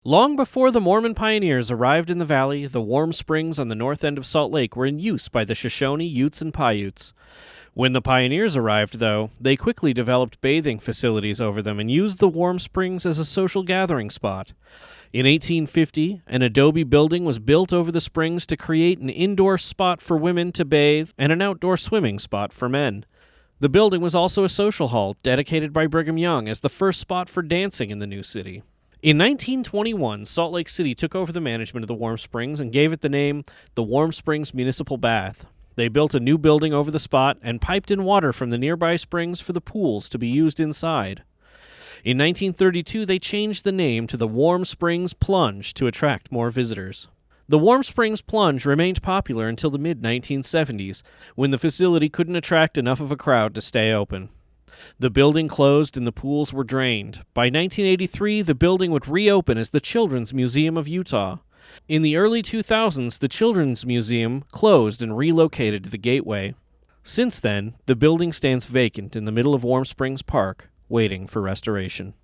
Long before the Mormon pioneers arrived in the valley, the warm springs on the north end of Salt Lake were in use by the Shoshone, Utes, and Paiutes. When the pioneers arrived, though, they quickly developed bathing facilities over them and used the warm springs as a social gathering spot. In 1850, an adobe building was built over the springs to create an indoor spot for women to bathe and an outdoor swimming spot for men. The building was also a social hall dedicated by Brigham Young as the first spot for dancing in the new city. In 1921, Salt Lake City took over the management of the Warm Springs and gave it the name the Warm Springs Municipal Bath. They built a new building over the spot and piped in water from the nearby springs for the pools to be used inside. In 1932, they changed the name to the Warm Springs Plunge to attract more visitors. The Warm Springs Plunge remained popular until the mid-1970s, when the facility couldn't attract enough of a crowd to stay open. The building closed and the pools were drained. By 1983, the building would reopen as the Children's Museum of Utah. In the early 2000s, the Children's Museum closed and relocated to the Gateway. Since then, the building stands vacant in the middle of Warm Springs Park, waiting for restoration.